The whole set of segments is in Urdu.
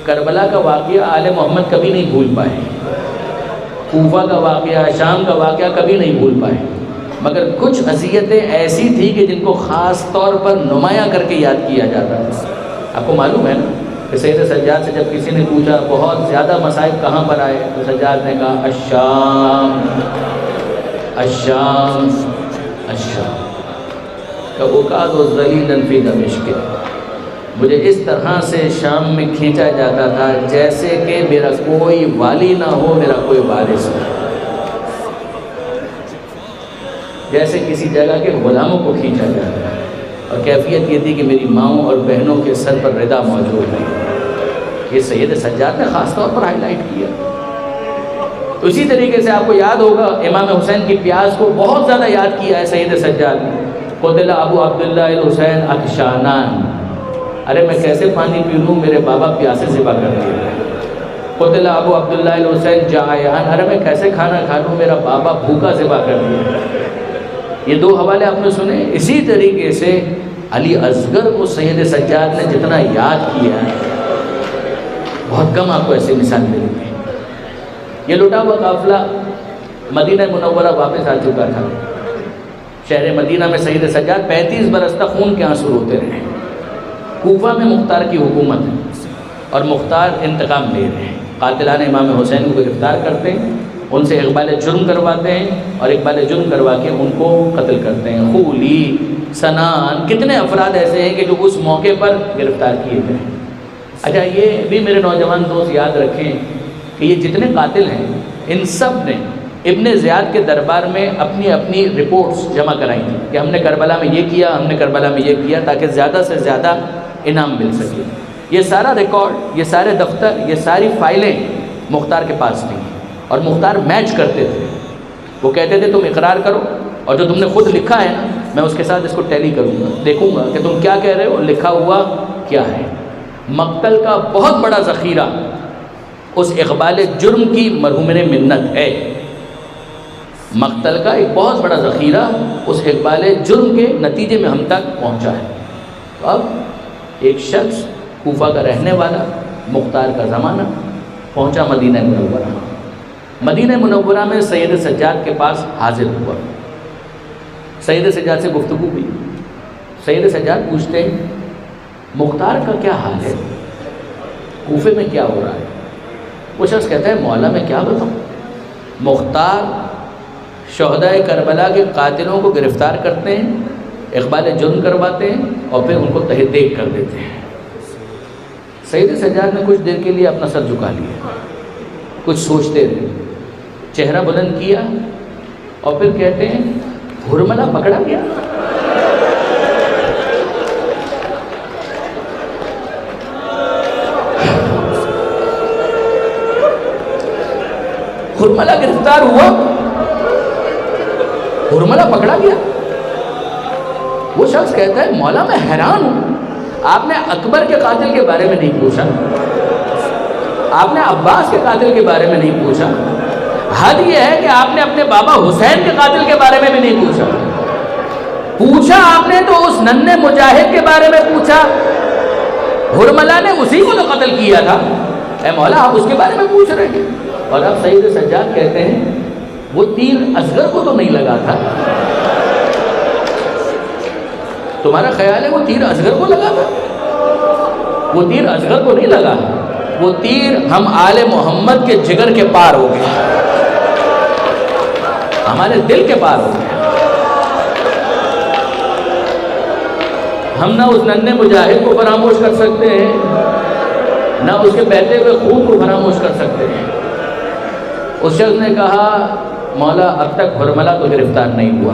کربلا کا واقعہ آل محمد کبھی نہیں بھول پائے، کوفہ کا واقعہ، شام کا واقعہ کبھی نہیں بھول پائے، مگر کچھ اذیتیں ایسی تھیں کہ جن کو خاص طور پر نمایاں کر کے یاد کیا جاتا تھا۔ آپ کو معلوم ہے نا کہ سید سجاد سے جب کسی نے پوچھا بہت زیادہ مصائب کہاں پر آئے، تو سجاد نے کہا الشام الشام الشام، کأوقات ذلیلا فی دمشق، مجھے اس طرح سے شام میں کھینچا جاتا تھا جیسے کہ میرا کوئی والی نہ ہو، میرا کوئی وارث نہ ہو، جیسے کسی جگہ کے غلاموں کو کھینچا جاتا ہے۔ اور کیفیت یہ تھی کہ میری ماؤں اور بہنوں کے سر پر ردا موجود ہے۔ یہ سید سجاد نے خاص طور پر ہائی لائٹ کیا۔ تو اسی طریقے سے آپ کو یاد ہوگا امام حسین کی پیاس کو بہت زیادہ یاد کیا ہے سید سجاد نے۔ قتل ابو عبداللہ الحسین عطشانان، ارے میں کیسے پانی پی لوں، میرے بابا پیاسے ذبح کر دیے۔ قتل ابو عبداللہ الحسین جائعان، ارے میں کیسے کھانا کھا لوں، میرا بابا بھوکا ذبح کر دیا۔ یہ دو حوالے آپ نے سنے۔ اسی طریقے سے علی اصغر کو سید سجاد نے جتنا یاد کیا ہے، بہت کم آپ کو ایسی مثال ملتی ہے۔ یہ لٹا ہوا قافلہ مدینہ منورہ واپس آ چکا تھا۔ شہر مدینہ میں سید سجاد 35 برس تک خون کے آنسو روتے رہے۔ کوفہ میں مختار کی حکومت ہے اور مختار انتقام لے رہے ہیں، قاتلان امام حسین کو گرفتار کرتے ہیں، ان سے اقبال جرم کرواتے ہیں اور اقبال جرم کروا کے ان کو قتل کرتے ہیں۔ خولی، سنان، کتنے افراد ایسے ہیں کہ جو اس موقع پر گرفتار کیے گئے ہیں۔ اچھا یہ بھی میرے نوجوان دوست یاد رکھیں کہ یہ جتنے قاتل ہیں ان سب نے ابن زیاد کے دربار میں اپنی اپنی رپورٹس جمع کرائی تھیں کہ ہم نے کربلا میں یہ کیا، ہم نے کربلا میں یہ کیا، تاکہ زیادہ سے زیادہ انعام مل سکے۔ یہ سارا ریکارڈ، یہ سارے دفتر، یہ ساری فائلیں مختار کے پاس تھیں اور مختار میچ کرتے تھے۔ وہ کہتے تھے تم اقرار کرو اور جو تم نے خود لکھا ہے نا میں اس کے ساتھ اس کو ٹیلی کروں گا، دیکھوں گا کہ تم کیا کہہ رہے ہو، لکھا ہوا کیا ہے۔ مقتل کا بہت بڑا ذخیرہ اس اقبال جرم کی مرحوم منت ہے۔ مقتل کا ایک بہت بڑا ذخیرہ اس اقبال جرم کے نتیجے میں ہم تک پہنچا ہے۔ تو اب ایک شخص کوفہ کا رہنے والا، مختار کا زمانہ، پہنچا مدینہ منورہ۔ مدینہ منورہ میں سید سجاد کے پاس حاضر ہوا۔ سید سجاد سے گفتگو ہوئی۔ سید سجاد پوچھتے ہیں مختار کا کیا حال ہے، کوفے میں کیا ہو رہا ہے؟ وہ شخص کہتا ہے مولا میں کیا بتاؤں، مختار شہدائے کربلا کے قاتلوں کو گرفتار کرتے ہیں، اقبال جرم کرواتے ہیں اور پھر ان کو تہ دیگ کر دیتے ہیں۔ سید سجاد نے کچھ دیر کے لیے اپنا سر جھکا لیا، کچھ سوچتے رہے، چہرہ بلند کیا اور پھر کہتے ہیں ہرملہ پکڑا گیا۔ ہرملہ گرفتار ہوا، ہرملہ پکڑا گیا۔ وہ شخص کہتا ہے مولا میں حیران ہوں، آپ نے اکبر کے قاتل کے بارے میں نہیں پوچھا، آپ نے عباس کے قاتل کے بارے میں نہیں پوچھا، حد یہ ہے کہ آپ نے اپنے بابا حسین کے قاتل کے بارے میں بھی نہیں پوچھا۔ پوچھا آپ نے تو اس ننھے مجاہد کے بارے میں پوچھا، ہرملہ نے اسی کو تو قتل کیا تھا، اے مولا آپ اس کے بارے میں پوچھ رہے ہیں۔ اور اب سید سجاد کہتے ہیں وہ تیر اصغر کو تو نہیں لگا تھا، تمہارا خیال ہے وہ تیر اصغر کو لگا تھا؟ وہ تیر اصغر کو نہیں لگا، وہ تیر ہم آل محمد کے جگر کے پار ہو گیا، ہمارے دل کے پار ہو گیا۔ ہم نہ اس ننھے مجاہد کو فراموش کر سکتے ہیں، نہ اس کے بہتے ہوئے خون کو فراموش کر سکتے ہیں۔ اس شخص نے کہا مولا اب تک ہرملہ تو گرفتار نہیں ہوا،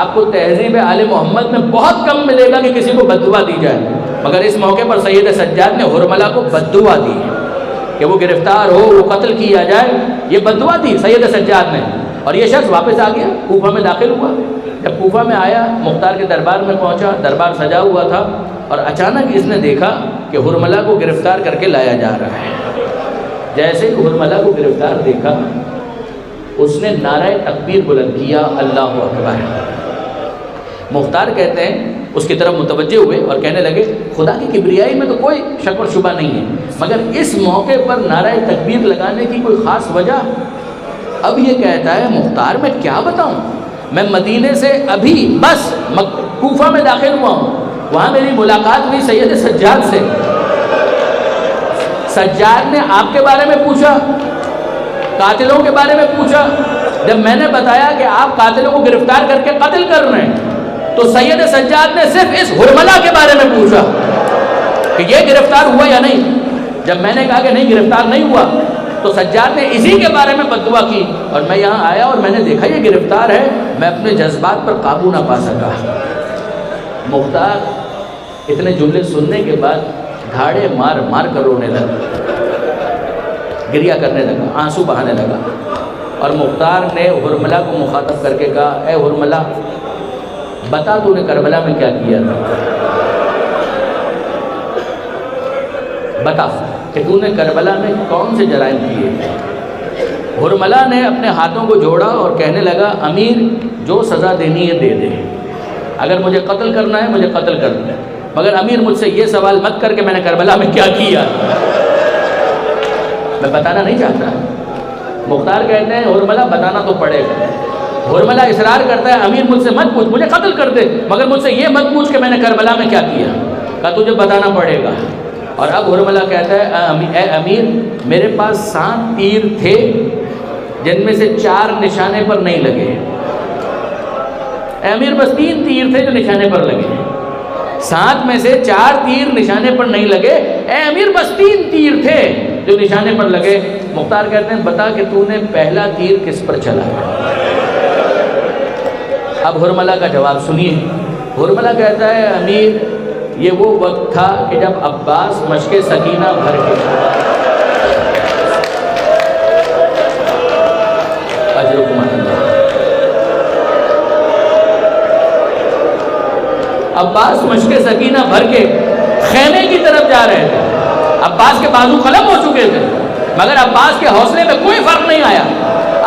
آپ کو تہذیب آل محمد میں بہت کم ملے گا کہ کسی کو بددعا دی جائے، مگر اس موقع پر سید سجاد نے ہرملہ کو بددعا دی کہ وہ گرفتار ہو، وہ قتل کیا جائے، یہ بددعا دی سید سجاد نے۔ اور یہ شخص واپس آ گیا، کوفہ میں داخل ہوا، جب کوفہ میں آیا، مختار کے دربار میں پہنچا، دربار سجا ہوا تھا، اور اچانک اس نے دیکھا کہ حرملہ کو گرفتار کر کے لایا جا رہا ہے۔ جیسے ہی حرملہ کو گرفتار دیکھا، اس نے نعرہ تکبیر بلند کیا، اللہ اکبر۔ مختار کہتے ہیں اس کی طرف متوجہ ہوئے اور کہنے لگے خدا کی کبریائی میں تو کوئی شک و شبہ نہیں ہے، مگر اس موقع پر نعرہ تکبیر لگانے کی کوئی خاص وجہ؟ اب یہ کہتا ہے مختار میں کیا بتاؤں، میں مدینے سے ابھی بس کوفہ میں داخل ہوا ہوں، وہاں میری ملاقات ہوئی سید سجاد سے۔ سجاد نے آپ کے بارے میں پوچھا، قاتلوں کے بارے میں پوچھا۔ جب میں نے بتایا کہ آپ قاتلوں کو گرفتار کر کے قتل کر رہے ہیں، تو سید سجاد نے صرف اس حرملہ کے بارے میں پوچھا کہ یہ گرفتار ہوا یا نہیں۔ جب میں نے کہا کہ نہیں گرفتار نہیں ہوا، تو سجاد نے اسی کے بارے میں بد دعا کی، اور میں یہاں آیا اور میں نے دیکھا یہ گرفتار ہے، میں اپنے جذبات پر قابو نہ پا سکا۔ مختار اتنے جملے سننے کے بعد دھاڑے مار مار کر رونے لگا، گریہ کرنے لگا، آنسو بہانے لگا، اور مختار نے حرملہ کو مخاطب کر کے کہا اے حرملہ، بتا تو نے کربلا میں کیا کیا تھا، بتا کہ تو نے کربلا میں کون سے جرائم کیے تھے۔ حرملہ نے اپنے ہاتھوں کو جوڑا اور کہنے لگا امیر جو سزا دینی ہے دے دے، اگر مجھے قتل کرنا ہے مجھے قتل کر دے، مگر امیر مجھ سے یہ سوال مت کر کہ میں نے کربلا میں کیا کیا، میں بتانا نہیں چاہتا۔ مختار کہتے ہیں حرملہ بتانا تو پڑے گا۔ حرملہ اصرار کرتا ہے امیر مجھ سے مت پوچھ، مجھے قتل کر دے، مگر مجھ سے یہ مت پوچھ کہ میں نے کربلا میں کیا کیا، کہا تجھے بتانا پڑے گا۔ اور اب حرملہ کہتا ہے اے امیر میرے پاس 7 تیر تھے جن میں سے 4 نشانے پر نہیں لگے، اے امیر بس 3 تیر تھے جو نشانے پر لگے، 7 میں سے 4 تیر نشانے پر نہیں لگے، اے امیر بس 3 تیر تھے جو نشانے پر لگے۔ مختار کہتے ہیں بتا کہ تو نے پہلا تیر کس پر چلایا۔ اب حرملہ کا جواب سنیے۔ حرملہ کہتا ہے امیر یہ وہ وقت تھا کہ جب عباس مشق سکینہ بھر کے اجرکم اللہ، عباس مشق سکینہ بھر کے خیمے کی طرف جا رہے تھے۔ عباس کے بازو قلم ہو چکے تھے، مگر عباس کے حوصلے میں کوئی فرق نہیں آیا۔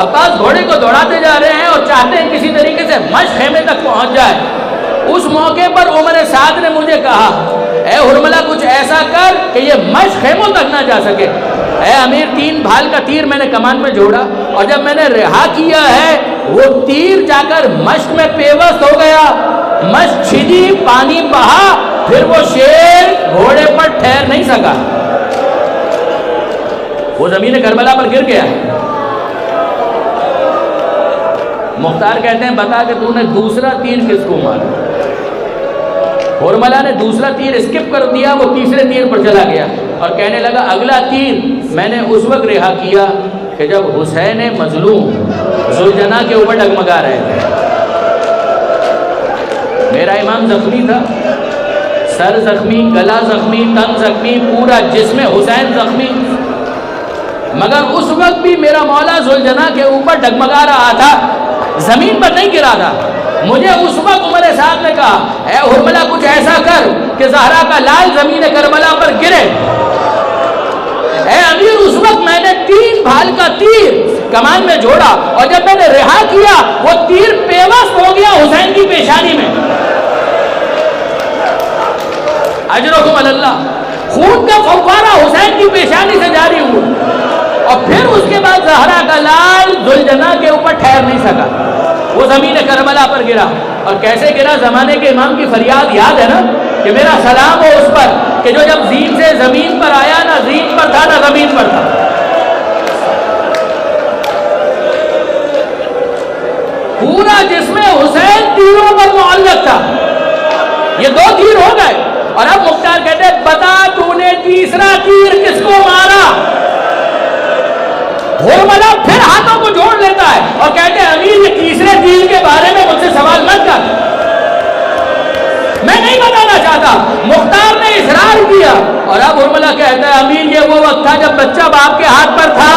عباس گھوڑے کو دوڑاتے جا رہے ہیں اور چاہتے ہیں کسی طریقے سے مشق خیمے تک پہنچ جائے۔ اس موقع پر عمر سعد نے مجھے کہا اے حرملہ کچھ ایسا کر کہ یہ مشق خیموں تک نہ جا سکے۔ اے امیر 3 بھال کا تیر میں نے کمان میں جوڑا، اور جب میں نے رہا کیا ہے وہ تیر جا کر مشق میں پیوست ہو گیا، مشق چھدی، پانی بہا، پھر وہ شیر گھوڑے پر ٹھہر نہیں سکا، وہ زمین کربلا پر گر گیا۔ مختار کہتے ہیں بتا کہ تو نے دوسرا تیر کس کو مارا۔ حرملہ نے دوسرا تیر اسکپ کر دیا، وہ تیسرے تیر پر چلا گیا اور کہنے لگا اگلا تیر میں نے اس وقت رہا کیا کہ جب حسین مظلوم ذوالجناح کے اوپر ڈگمگا رہے تھے۔ میرا امام زخمی تھا، سر زخمی، گلا زخمی، تن زخمی، پورا جسم حسین زخمی، مگر اس وقت بھی میرا مولا ذوالجناح کے اوپر ڈگمگا رہا تھا، زمین پر نہیں گرا تھا۔ مجھے اس وقت عمر صاحب نے کہا اے حرملہ کچھ ایسا کر کہ زہرا کا لال زمین کربلا پر گرے۔ اے امیر اس وقت میں نے 3 بھال کا تیر کمان میں جوڑا، اور جب میں نے رہا کیا وہ تیر پیوست ہو گیا حسین کی پیشانی میں۔ اجرکم اللہ، خون کا فوارہ حسین کی پیشانی سے جاری ہوا، اور پھر اس کے بعد زہرا کا لال ذوالجناح کے اوپر ٹھہر نہیں سکا، وہ زمین کربلا پر گرا۔ اور کیسے گرا؟ زمانے کے امام کی فریاد یاد ہے نا کہ میرا سلام ہو اس پر کہ جو جب زین سے زمین پر آیا نہ زین پر تھا نہ زمین پر تھا۔ پورا جسم حسین تیروں پر معلق تھا۔ یہ 2 تیر ہو گئے، اور اب مختار کہتے ہیں بتا تو نے تیسرا تیر کس کو مارا۔ حرملہ پھر ہاتھوں کو جوڑ لیتا ہے اور کہتے ہیں امیر یہ تیسرے تیر کے بارے میں مجھ سے سوال مت کر، میں نہیں بتانا چاہتا۔ مختار نے اصرار کیا، اور اب حرملہ کہتا ہے امیر یہ وہ وقت تھا جب بچہ باپ کے ہاتھ پر تھا۔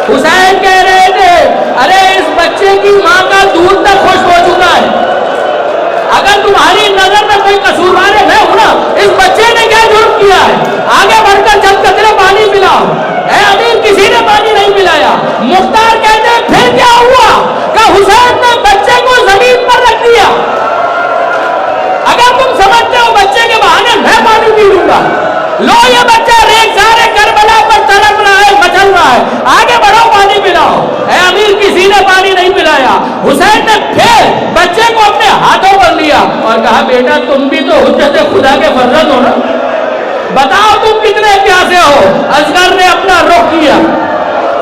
حسین کہہ رہے تھے ارے اس بچے بچے کی ماں کا دودھ تک خشک ہو چکا ہے. اگر تمہاری نظر میں کوئی قصوروار ہے ہونا, اس بچے نے کیا جرم کیا ہے؟ آگے بڑھ کر جب کتنے پانی پلاؤ. اے امیر, کسی نے پانی نہیں پلایا. مختار کہتے ہیں پھر کیا ہوا کہ حسین نے بچے کو زمین پر رکھ دیا. اگر تم سمجھتے ہو بچے کے بہانے میں پانی پی لوں گا, لو یہ بچہ ریگزار کربلا پر تڑپ رہا ہے, مچل رہا ہے, آگے بڑھو پانی پلاؤ. اے امیر, کسی نے پانی نہیں پلایا. حسین نے پھر بچے کو اپنے ہاتھوں پر لیا اور کہا بیٹا تم بھی تو حجت خدا کے فرزند ہو نا, بتاؤ تم کتنے پیاسے ہو. اصغر نے اپنا رخ کیا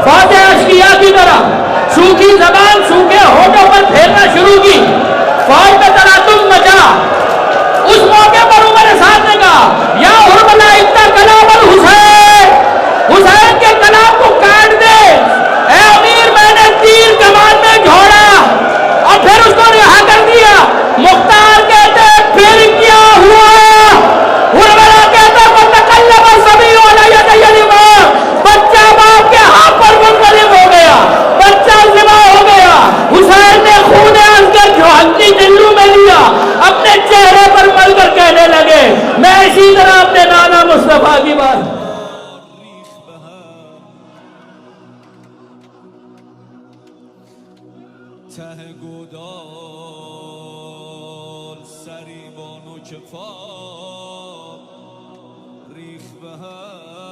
فوج اشقیاء کی طرف, سوکھی زبان سوکھے ہونٹوں پر پھیرنا شروع کی. فوج میں تناطم مچا. اس موقع پر عمر سعد نے کہا یا حرملا اتنا کلام الحسین, حسین کے کلام کو کاٹ دے. اے امیر, میں نے تیر کمان میں جھوڑا اور پھر اس کو رہا کر دیا. مختار کہتے پھر کیا ہوا؟ حرملا کہتے فتقلب الصبی علی یدی الامام, بچہ باپ کے ہاتھ پر منقلب ہو گیا, بچہ ذبح ہو گیا. حسین نے خون اصغر جو ہنسی دلو میں لیا, اپنے چہرے پر مل کر کہنے لگے میں اسی طرح اپنے نانا مصطفیٰ کی بات. ته گودال سریبان و کفا ریخ به هم